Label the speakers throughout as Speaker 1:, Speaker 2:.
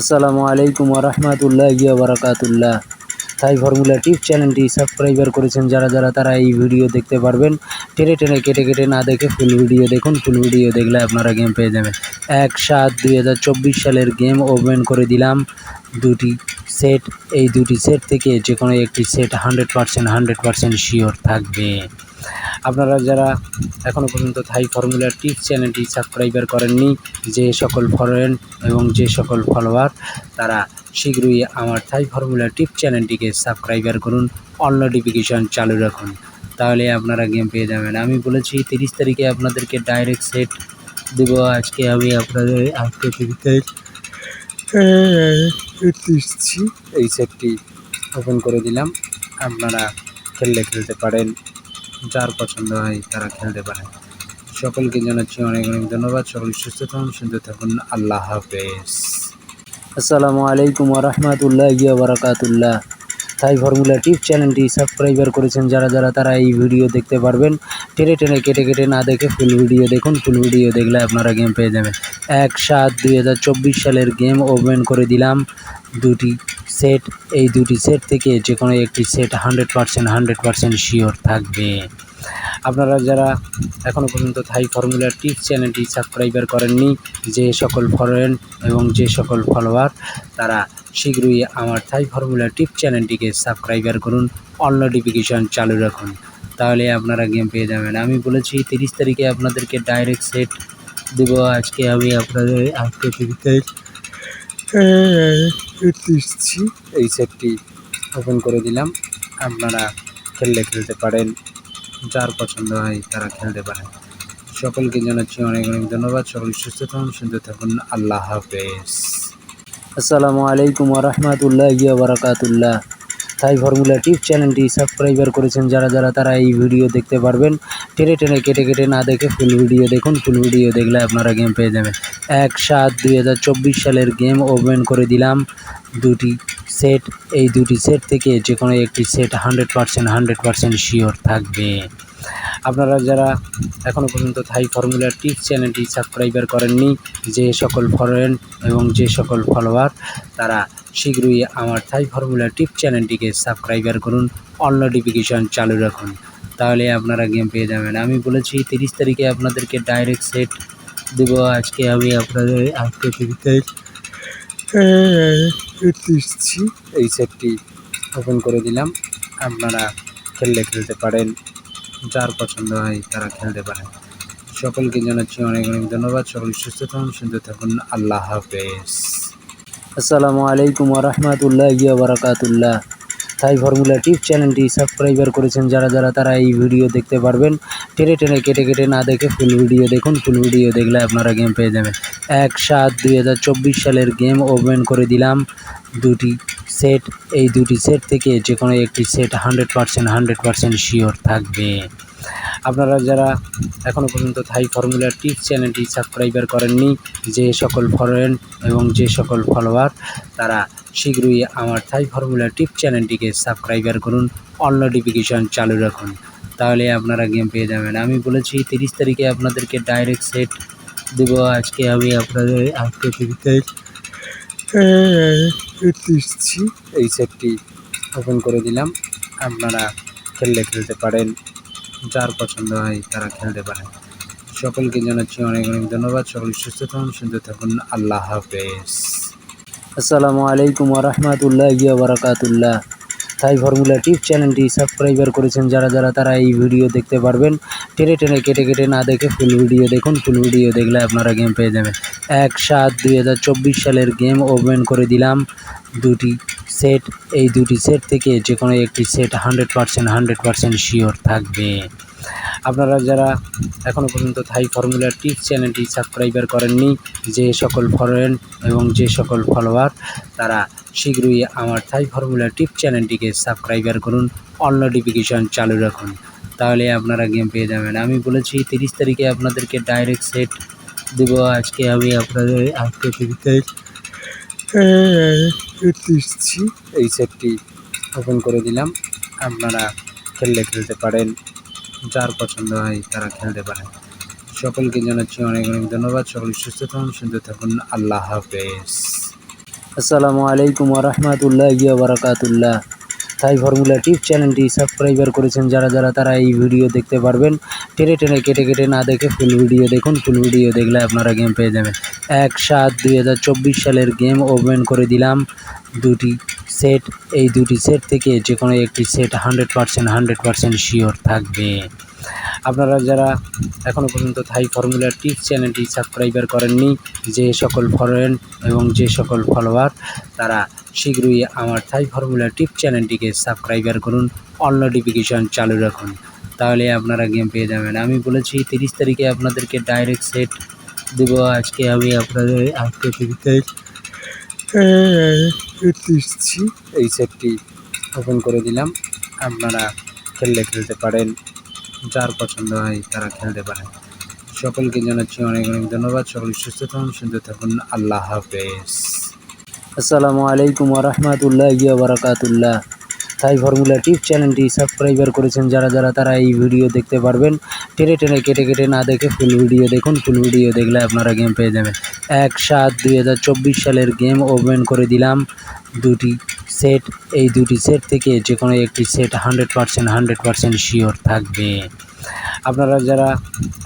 Speaker 1: আসসালামু আলাইকুম ওয়া রাহমাতুল্লাহি ওয়া বারাকাতুল্লাহ। থাই ফর্মুলা টিপ চ্যানেলটি সাবস্ক্রাইবার করেছেন যারা তারা এই ভিডিও দেখতে পারবেন। টেনে কেটে না দেখে ফুল ভিডিও দেখুন। ফুল ভিডিও দেখলে আপনারা গেম পেয়ে যাবেন। 1/7/2024 সালের গেম ওপেন করে দিলাম। দুটি সেট, এই দুটি সেট থেকে যে কোনো একটি সেট 100% শিওর থাকবে। আপনারা যারা এখনও পর্যন্ত থাই ফর্মুলা টিপস চ্যানেলটি সাবস্ক্রাইবার করেননি, যে সকল ফরেন এবং যে সকল ফলোয়ার, তারা শীঘ্রই আমার থাই ফর্মুলা টিপস চ্যানেলটিকে সাবস্ক্রাইবার করুন, অল নোটিফিকেশান চালু রাখুন, তাহলে আপনারা গেম পেয়ে যাবেন। আমি বলেছি 30 তারিখে আপনাদেরকে ডাইরেক্ট সেট দেব। আজকে আমি আপনাদের দিচ্ছি। এই সেটটি ওপেন করে দিলাম। আপনারা খেলতে পারেন, যার পছন্দ হয় তারা খেলতে পারেন। সকলকে জানাচ্ছি অনেক ধন্যবাদ। সকল সুস্থ থাকুন, সুন্দর থাকুন। আল্লাহ হাফেজ। আসসালামু আলাইকুম ওয়া রাহমাতুল্লাহি ওয়া বারাকাতুল্লাহ। থাই ফর্মুলা টিপ চ্যানেলটি সাবস্ক্রাইবার করেছেন যারা তারা এই ভিডিও দেখতে পারবেন। টেনে কেটে না দেখে ফুল ভিডিও দেখুন। ফুল ভিডিও দেখলে আপনারা গেম পেয়ে যাবেন। 1/7/2024 সালের গেম ওপেন করে দিলাম। দুটি সেট, এই দুটি সেট থেকে যে কোনো একটি সেট 100% শিওর থাকবে। আপনারা যারা এখনও পর্যন্ত থাই ফর্মুলা টিপস চ্যানেলটি সাবস্ক্রাইবার করেননি, যে সকল ফরেন এবং যে সকল ফলোয়ার, তারা শীঘ্রই আমার থাই ফর্মুলা টিপস চ্যানেলটিকে সাবস্ক্রাইবার করুন, অল নোটিফিকেশান চালু রাখুন, তাহলে আপনারা গেম পেয়ে যাবেন। আমি বলেছি 30 তারিখে আপনাদেরকে ডাইরেক্ট সেট দেব। আজকে আমি আপনাদের দিচ্ছি। এই সেটটি ওপেন করে দিলাম। আপনারা খেলতে পারেন, যার পছন্দ হয় তারা খেলতে পারেন। সকলকে জানাচ্ছি অনেক ধন্যবাদ। সকল সুস্থ থাকুন, সুন্দর থাকুন। আল্লাহ হাফেজ। আসসালামু আলাইকুম ওয়া রাহমাতুল্লাহি ওয়া বারাকাতুল্লাহ। থাই ফর্মুলা টিপ চ্যানেলটি সাবস্ক্রাইবার করেছেন যারা তারা এই ভিডিও দেখতে পারবেন। টেনে কেটে না দেখে ফুল ভিডিও দেখুন। ফুল ভিডিও দেখলে আপনারা গেম পেয়ে যাবেন। 1/7/2024 সালের গেম ওপেন করে দিলাম। দুটি সেট, এই দুটি সেট থেকে যে কোনো একটি সেট 100% শিওর থাকবে। আপনারা যারা এখনও পর্যন্ত থাই ফর্মুলা টিপস চ্যানেলটি সাবস্ক্রাইবার করেননি, যে সকল ফরেন এবং যে সকল ফলোয়ার, তারা শীঘ্রই আমার থাই ফর্মুলা টিপস চ্যানেলটিকে সাবস্ক্রাইবার করুন, অল নোটিফিকেশান চালু রাখুন, তাহলে আপনারা গেম পেয়ে যাবেন। আমি বলেছি 30 তারিখে আপনাদেরকে ডাইরেক্ট সেট দেব। আজকে আমি আপনাদের দিচ্ছি। এই সেটটি ওপেন করে দিলাম। আপনারা খেলতে পারেন, যার পছন্দ হয় তারা খেলতে পারেন। সকলকে জানাচ্ছি অনেক ধন্যবাদ। সকল সুস্থ থাকুন, সুন্দর থাকুন। আল্লাহ হাফেজ। আসসালামু আলাইকুম ওয়া রাহমাতুল্লাহি ওয়া বারাকাতুল্লাহ। থাই ফর্মুলা টিপ চ্যানেলটি সাবস্ক্রাইবার করেছেন যারা তারা এই ভিডিও দেখতে পারবেন। টেনে কেটে না দেখে ফুল ভিডিও দেখুন। ফুল ভিডিও দেখলে আপনারা গেম পেয়ে যাবেন। 1/7/2024 সালের গেম ওপেন করে দিলাম। দুটি সেট, এই দুটি সেট থেকে যে কোনো একটি সেট 100% শিওর থাকবে। আপনারা যারা এখনও পর্যন্ত থাই ফর্মুলা টিপস চ্যানেলটি সাবস্ক্রাইবার করেননি, যে সকল ফরেন এবং যে সকল ফলোয়ার, তারা শীঘ্রই আমার থাই ফর্মুলা টিপস চ্যানেলটিকে সাবস্ক্রাইবার করুন, অল নোটিফিকেশান চালু রাখুন, তাহলে আপনারা গেম পেয়ে যাবেন। আমি বলেছি 30 তারিখে আপনাদেরকে ডাইরেক্ট সেট দেব। আজকে আমি আপনাদের দিচ্ছি। এই সেটটি ওপেন করে দিলাম। আপনারা খেলতে পারেন, যার পছন্দ হয় তারা খেলতে পারেন। সকলকে জানাচ্ছি অনেক ধন্যবাদ। সকল সুস্থ থাকুন, সুন্দর থাকুন। আল্লাহ হাফেজ। আসসালামু আলাইকুম ওয়া রাহমাতুল্লাহি ওয়া বারাকাতুল্লাহ। থাই ফর্মুলা টিপ চ্যানেলটি সাবস্ক্রাইবার করেছেন যারা তারা এই ভিডিও দেখতে পারবেন। টেনে কেটে না দেখে ফুল ভিডিও দেখুন। ফুল ভিডিও দেখলে আপনারা গেম পেয়ে যাবেন। 1/7/2024 সালের গেম ওপেন করে দিলাম। দুটি সেট, এই দুটি সেট থেকে যে কোনো একটি সেট 100% শিওর থাকবে। আপনারা যারা এখনও পর্যন্ত থাই ফর্মুলা টিপস চ্যানেলটি সাবস্ক্রাইবার করেননি, যে সকল ফরেন এবং যে সকল ফলোয়ার, তারা শীঘ্রই আমার থাই ফর্মুলা টিপস চ্যানেলটিকে সাবস্ক্রাইবার করুন, অল নোটিফিকেশান চালু রাখুন, তাহলে আপনারা গেম পেয়ে যাবেন। আমি বলেছি 30 তারিখে আপনাদেরকে ডাইরেক্ট সেট দেব। আজকে আমি আপনাদের দিচ্ছি। এই সেটটি ওপেন করে দিলাম। আপনারা খেলতে পারেন, যার পছন্দ হয় তারা খেলতে পারেন। সকলকে জানাচ্ছি অনেক ধন্যবাদ। সকল সুস্থ থাকুন, সুন্দর থাকুন। আল্লাহ হাফেজ। আসসালামু আলাইকুম ওয়া রাহমাতুল্লাহি ওয়া বারাকাতুল্লাহ। থাই ফর্মুলা টিপ চ্যানেলটি সাবস্ক্রাইবার করেছেন যারা তারা এই ভিডিও দেখতে পারবেন। টেনে কেটে না দেখে ফুল ভিডিও দেখুন। ফুল ভিডিও দেখলে আপনারা গেম পেয়ে যাবেন। 1/7/2024 সালের গেম ওপেন করে দিলাম। দুটি সেট, এই দুটি সেট থেকে যে কোনো একটি সেট 100% শিওর থাকবে। আপনারা যারা এখনও পর্যন্ত থাই ফর্মুলা টিপস চ্যানেলটি সাবস্ক্রাইবার করেননি, যে সকল ফরেন এবং যে সকল ফলোয়ার, তারা শীঘ্রই আমার থাই ফর্মুলা টিপস চ্যানেলটিকে সাবস্ক্রাইবার করুন, অল নোটিফিকেশান চালু রাখুন, তাহলে আপনারা গেম পেয়ে যাবেন। আমি বলেছি 30 তারিখে আপনাদেরকে ডাইরেক্ট সেট দেব। আজকে আমি আপনাদের 30 তারিখ দিচ্ছি। এই সেটটি ওপেন করে দিলাম। আপনারা খেলতে পারেন, যার পছন্দ হয় তারা খেলতে পারেন। সকলকে জানাচ্ছি অনেক ধন্যবাদ। সকলে সুস্থ থাকুন, সুন্দর থাকুন। আল্লাহ হাফেজ। আসসালামু আলাইকুম ওয়া রাহমাতুল্লাহি ওয়া বারাকাতুল্লাহ। থাই ফর্মুলা টিপ চ্যানেলটি সাবস্ক্রাইবার করেছেন যারা তারা এই ভিডিও দেখতে পারবেন। টেনে কেটে না দেখে ফুল ভিডিও দেখুন। ফুল ভিডিও দেখলে আপনারা গেম পেয়ে যাবেন। 1/7/2024 সালের গেম ওপেন করে দিলাম। দুটি সেট, এই দুটি সেট থেকে যে কোনো একটি সেট 100% শিওর থাকবে। আপনারা যারা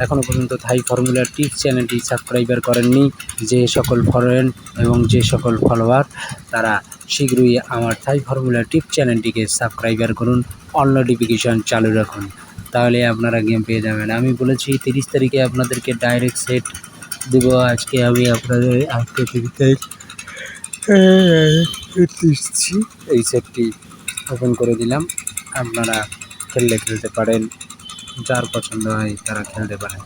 Speaker 1: এখনও পর্যন্ত থাই ফর্মুলা টিপস চ্যানেলটি সাবস্ক্রাইবার করেননি, যে সকল ফরেন এবং যে সকল ফলোয়ার, তারা শীঘ্রই আমার থাই ফর্মুলা টিপস চ্যানেলটিকে সাবস্ক্রাইবার করুন, অল নোটিফিকেশান চালু রাখুন, তাহলে আপনারা গেম পেয়ে যাবেন। আমি বলেছি 30 তারিখে আপনাদেরকে ডাইরেক্ট সেট দেব। আজকে আমি আপনাদের 30 তারিখ দিচ্ছি। এই সেটটি ওপেন করে দিলাম। আপনারা খেলতে পারেন, যার পছন্দ হয় তারা খেলতে পারেন।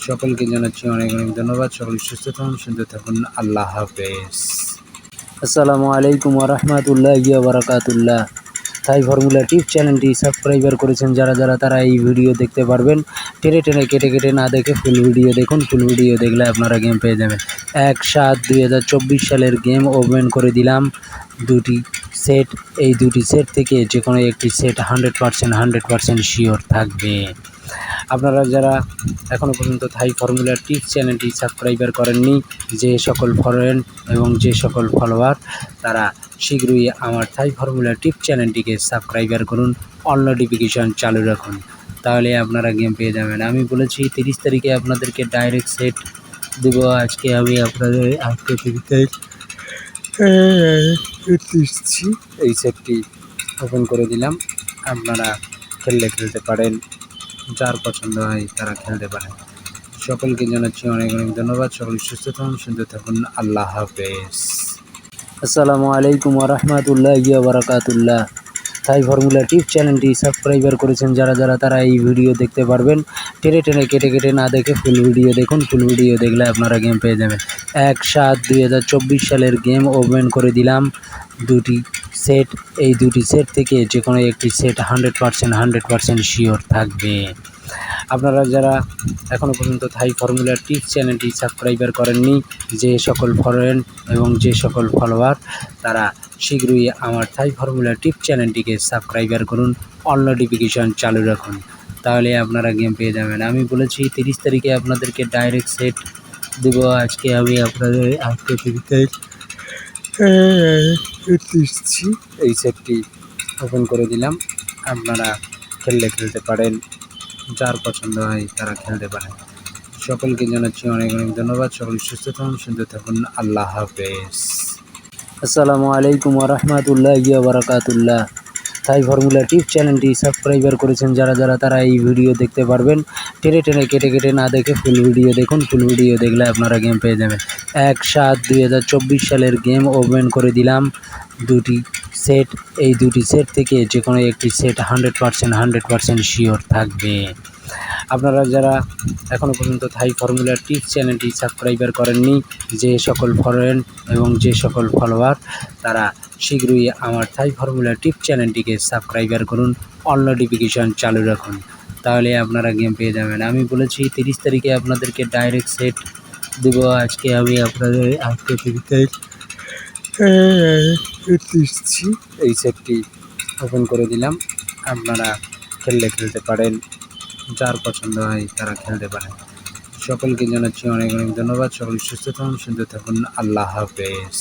Speaker 1: সকলকে জানাচ্ছি অনেক ধন্যবাদ। সকলে সুস্থ থাকুন, সুন্দর থাকুন। আল্লাহ হাফেজ। আসসালামু আলাইকুম ওয়া রাহমাতুল্লাহি ওয়া বারাকাতুল্লাহ। থাই ফর্মুলা টিপ চ্যানেলটি সাবস্ক্রাইবার করেছেন যারা তারা এই ভিডিও দেখতে পারবেন। টেনে কেটে না দেখে ফুল ভিডিও দেখুন। ফুল ভিডিও দেখলে আপনারা গেম পেয়ে যাবেন। 1/7/2024 সালের গেম ওপেন করে দিলাম। দুটি সেট, এই দুটি সেট থেকে যে কোনো একটি সেট 100% শিওর থাকবে। আপনারা যারা এখনও পর্যন্ত থাই ফর্মুলা টিপস চ্যানেলটি সাবস্ক্রাইবার করেননি, যে সকল ফরেন এবং যে সকল ফলোয়ার, তারা শীঘ্রই আমার থাই ফর্মুলা টিপস চ্যানেলটিকে সাবস্ক্রাইবার করুন, অল নোটিফিকেশান চালু রাখুন, তাহলে আপনারা গেম পেয়ে যাবেন। আমি বলেছি 30 তারিখে আপনাদেরকে ডাইরেক্ট সেট দেব। আজকে আমি আপনাদের 30 তারিখ দিচ্ছি। এই সেটটি ওপেন করে দিলাম। আপনারা খেলতে পারেন, যার পছন্দ হয় তারা খেলতে পারেন। সকলকে জানাচ্ছি অনেক ধন্যবাদ। সকলে সুস্থ থাকুন, সুন্দর থাকুন। আল্লাহ হাফেজ। আসসালামু আলাইকুম ওয়া রাহমাতুল্লাহি ওয়া বারাকাতুল্লাহ। থাই ফর্মুলা টিপ চ্যানেলটি সাবস্ক্রাইবার করেছেন যারা তারা এই ভিডিও দেখতে পারবেন। টেনে কেটে না দেখে ফুল ভিডিও দেখুন। ফুল ভিডিও দেখলে আপনারা গেম পেয়ে যাবেন। 1/7/2024 সালের গেম ওপেন করে দিলাম। দুটি সেট, এই দুটি সেট থেকে যে কোনো একটি সেট 100% শিওর থাকবে। আপনারা যারা এখনও পর্যন্ত থাই ফর্মুলা টিপস চ্যানেলটি সাবস্ক্রাইবার করেননি, যে সকল ফরেন এবং যে সকল ফলোয়ার, তারা শীঘ্রই আমার থাই ফর্মুলা টিপস চ্যানেলটিকে সাবস্ক্রাইবার করুন, অল নোটিফিকেশান চালু রাখুন, তাহলে আপনারা গেম পেয়ে যাবেন। আমি বলেছি 30 তারিখে আপনাদেরকে ডাইরেক্ট সেট দেব। আজকে আমি আপনাদের 30 তারিখ দিচ্ছি। এই সেটটি ওপেন করে দিলাম। আপনারা খেলতে পারেন, যার পছন্দ হয় তারা খেলতে পারেন। সকলকে জানাচ্ছি অনেক ধন্যবাদ। সকলে সুস্থ থাকুন, সুন্দর থাকুন। আল্লাহ হাফেজ। আসসালামু আলাইকুম ওয়া রাহমাতুল্লাহি ওয়া বারাকাতুল্লাহ। থাই ফর্মুলা টিপ চ্যানেলটি সাবস্ক্রাইবার করেছেন যারা তারা এই ভিডিও দেখতে পারবেন। টেনে কেটে না দেখে ফুল ভিডিও দেখুন। ফুল ভিডিও দেখলে আপনারা গেম পেয়ে যাবেন। 1/7/2024 সালের গেম ওপেন করে দিলাম। দুটি সেট, এই দুটি সেট থেকে যে কোনো একটি সেট 100% শিওর থাকবে। আপনারা যারা এখনও পর্যন্ত থাই ফর্মুলা টিপস চ্যানেলটি সাবস্ক্রাইবার করেননি, যে সকল ফরেন এবং যে সকল ফলোয়ার, তারা শীঘ্রই আমার থাই ফর্মুলা টিপস চ্যানেলটিকে সাবস্ক্রাইবার করুন, অল নোটিফিকেশান চালু রাখুন, তাহলে আপনারা গেম পেয়ে যাবেন। আমি বলেছি 30 তারিখে আপনাদেরকে ডাইরেক্ট সেট দেব। আজকে আমি আপনাদের 30 তারিখ দিচ্ছি। এই সেটটি ওপেন করে দিলাম। আপনারা খেলতে পারেন, যার পছন্দ হয় তারা খেলতে পারেন। সকলকে জানাচ্ছি অনেক ধন্যবাদ। সকলে সুস্থ থাকুন, সুন্দর থাকুন। আল্লাহ হাফেজ।